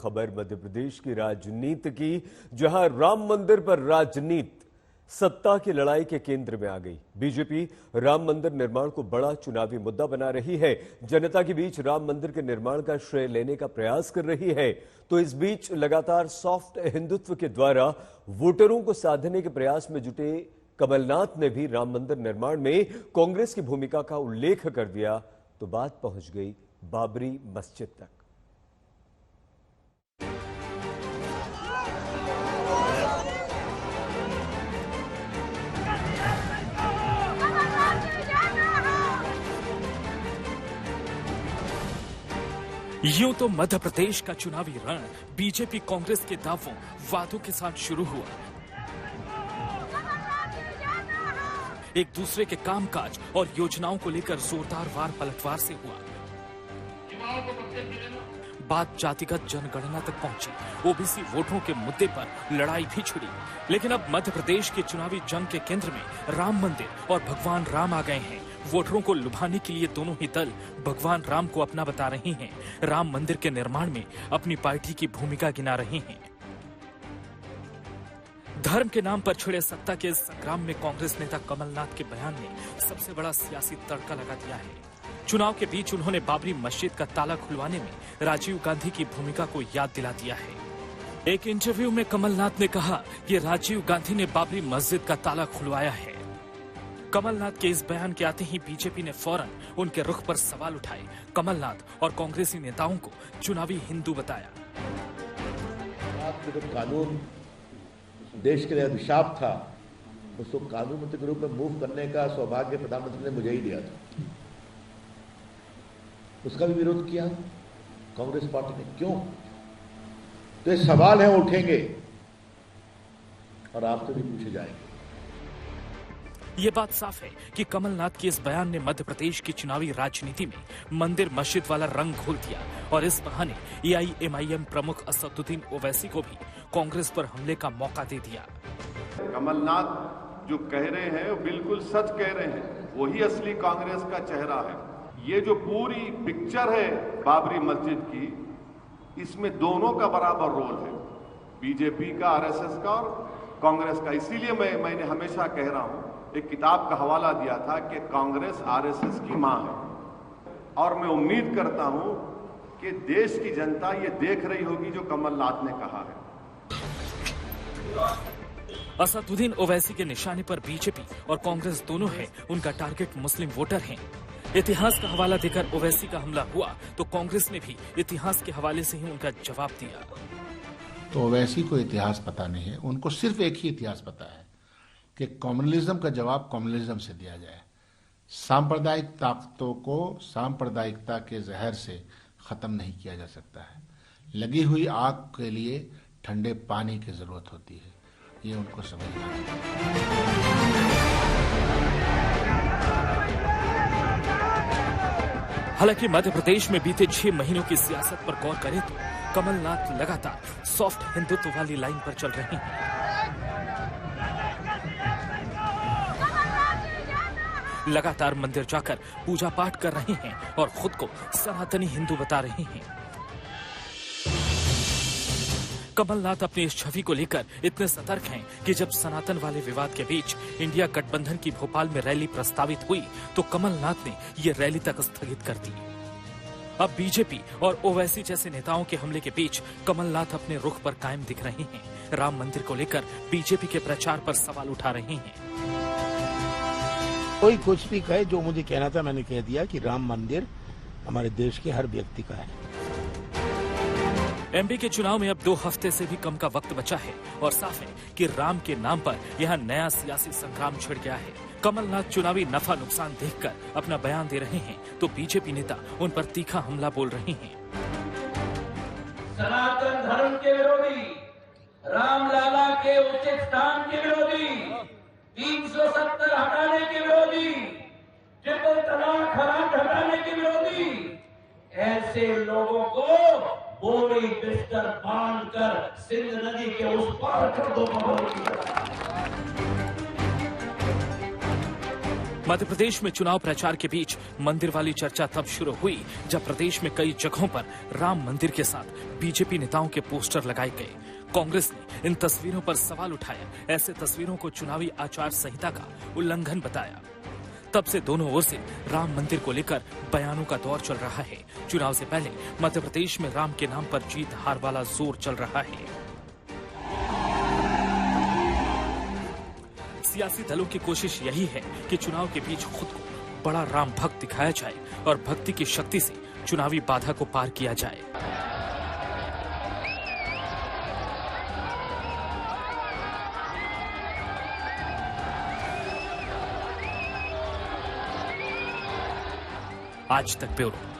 खबर मध्य प्रदेश की राजनीति की, जहां राम मंदिर पर राजनीति सत्ता की लड़ाई के केंद्र में आ गई। बीजेपी राम मंदिर निर्माण को बड़ा चुनावी मुद्दा बना रही है। जनता के बीच राम मंदिर के निर्माण का श्रेय लेने का प्रयास कर रही है। तो इस बीच लगातार सॉफ्ट हिंदुत्व के द्वारा वोटरों को साधने के प्रयास में जुटे कमलनाथ ने भी राम मंदिर निर्माण में कांग्रेस की भूमिका का उल्लेख कर दिया, तो बात पहुंच गई बाबरी मस्जिद तक। यूं तो मध्य प्रदेश का चुनावी रण बीजेपी कांग्रेस के दावों वादों के साथ शुरू हुआ। एक दूसरे के कामकाज और योजनाओं को लेकर जोरदार वार पलटवार से हुआ। बात जातिगत जनगणना तक पहुंची। ओबीसी वोटरों के मुद्दे पर लड़ाई भी छिड़ी। लेकिन अब मध्य प्रदेश के चुनावी जंग के केंद्र में राम मंदिर और भगवान राम आ गए हैं। वोटरों को लुभाने के लिए दोनों ही दल भगवान राम को अपना बता रहे हैं। राम मंदिर के निर्माण में अपनी पार्टी की भूमिका गिना रहे हैं। धर्म के नाम पर छिड़े सत्ता के इस संग्राम में कांग्रेस नेता कमलनाथ के बयान ने सबसे बड़ा सियासी तड़का लगा दिया है। चुनाव के बीच उन्होंने बाबरी मस्जिद का ताला खुलवाने में राजीव गांधी की भूमिका को याद दिला दिया है। एक इंटरव्यू में कमलनाथ ने कहा कि राजीव गांधी ने बाबरी मस्जिद का ताला खुलवाया है। कमलनाथ के इस बयान के आते ही बीजेपी ने फौरन उनके रुख पर सवाल उठाए। कमलनाथ और कांग्रेसी नेताओं को चुनावी हिंदू बताया। जो कानून देश के लिए अभिशाप था, उसको कानून मंत्री के रूप में मूव करने का सौभाग्य प्रधानमंत्री ने मुझे ही दिया था। उसका भी विरोध किया कांग्रेस पार्टी ने। क्यों? तो ये सवाल है, उठेंगे और आपसे भी पूछे जाएंगे। ये बात साफ है कि कमलनाथ के इस बयान ने मध्य प्रदेश की चुनावी राजनीति में मंदिर मस्जिद वाला रंग घोल दिया और इस बहाने एआईएमआईएम प्रमुख असदुद्दीन ओवैसी को भी कांग्रेस पर हमले का मौका दे दिया। कमलनाथ जो कह रहे हैं वो बिल्कुल सच कह रहे हैं। वही असली कांग्रेस का चेहरा है। ये जो पूरी पिक्चर है बाबरी मस्जिद की, इसमें दोनों का बराबर रोल है, बीजेपी का, आरएसएस का और कांग्रेस का। इसीलिए मैंने हमेशा कह रहा हूं, एक किताब का हवाला दिया था कि कांग्रेस आरएसएस की मां है। और मैं उम्मीद करता हूं कि देश की जनता ये देख रही होगी जो कमलनाथ ने कहा है। असदुद्दीन ओवैसी के निशाने पर बीजेपी और कांग्रेस दोनों है। उनका टारगेट मुस्लिम वोटर हैं। इतिहास का हवाला देकर ओवैसी का हमला हुआ तो कांग्रेस ने भी इतिहास के हवाले से ही उनका जवाब दिया। तो ओवैसी को इतिहास पता नहीं है। उनको सिर्फ एक ही इतिहास पता है कि कम्युनलिज्म का जवाब कम्युनलिज्म से दिया जाए। सांप्रदायिक ताकतों को सांप्रदायिकता के जहर से खत्म नहीं किया जा सकता है। लगी हुई आग के लिए ठंडे पानी की जरूरत होती है। ये उनको समझना है। हालांकि मध्य प्रदेश में बीते 6 महीनों की सियासत पर गौर करें तो कमलनाथ लगातार सॉफ्ट हिंदुत्व वाली लाइन पर चल रहे हैं। लगातार मंदिर जाकर पूजा पाठ कर रहे हैं और खुद को सनातनी हिंदू बता रहे हैं। कमलनाथ अपनी इस छवि को लेकर इतने सतर्क हैं कि जब सनातन वाले विवाद के बीच इंडिया गठबंधन की भोपाल में रैली प्रस्तावित हुई तो कमलनाथ ने ये रैली तक स्थगित कर दी। अब बीजेपी और ओवैसी जैसे नेताओं के हमले के बीच कमलनाथ अपने रुख पर कायम दिख रहे हैं। राम मंदिर को लेकर बीजेपी के प्रचार पर सवाल उठा रहे हैं। कोई कुछ भी कहे, जो मुझे कहना था मैंने कह दिया कि राम मंदिर हमारे देश के हर व्यक्ति का है। एमपी के चुनाव में अब 2 हफ्ते से भी कम का वक्त बचा है और साफ है कि राम के नाम पर यह नया सियासी संग्राम छिड़ गया है। कमलनाथ चुनावी नफा नुकसान देखकर अपना बयान दे रहे हैं तो बीजेपी नेता उन पर तीखा हमला बोल रहे हैं। सनातन धर्म के विरोधी, रामलला के उचित स्थान के विरोधी, 370 हटाने के विरोधी, ट्रिपल तलाक हटाने के विरोधी, ऐसे लोगों को बोरी बिस्तर बांधकर सिंध नदी के उस पार कर दो। मध्य प्रदेश में चुनाव प्रचार के बीच मंदिर वाली चर्चा तब शुरू हुई जब प्रदेश में कई जगहों पर राम मंदिर के साथ बीजेपी नेताओं के पोस्टर लगाए गए। कांग्रेस ने इन तस्वीरों पर सवाल उठाया, ऐसे तस्वीरों को चुनावी आचार संहिता का उल्लंघन बताया। तब से दोनों ओर से राम मंदिर को लेकर बयानों का दौर चल रहा है। चुनाव से पहले मध्य प्रदेश में राम के नाम पर जीत हार वाला जोर चल रहा है। सियासी दलों की कोशिश यही है कि चुनाव के बीच खुद को बड़ा राम भक्त दिखाया जाए और भक्ति की शक्ति से चुनावी बाधा को पार किया जाए। आज तक ब्यूरो।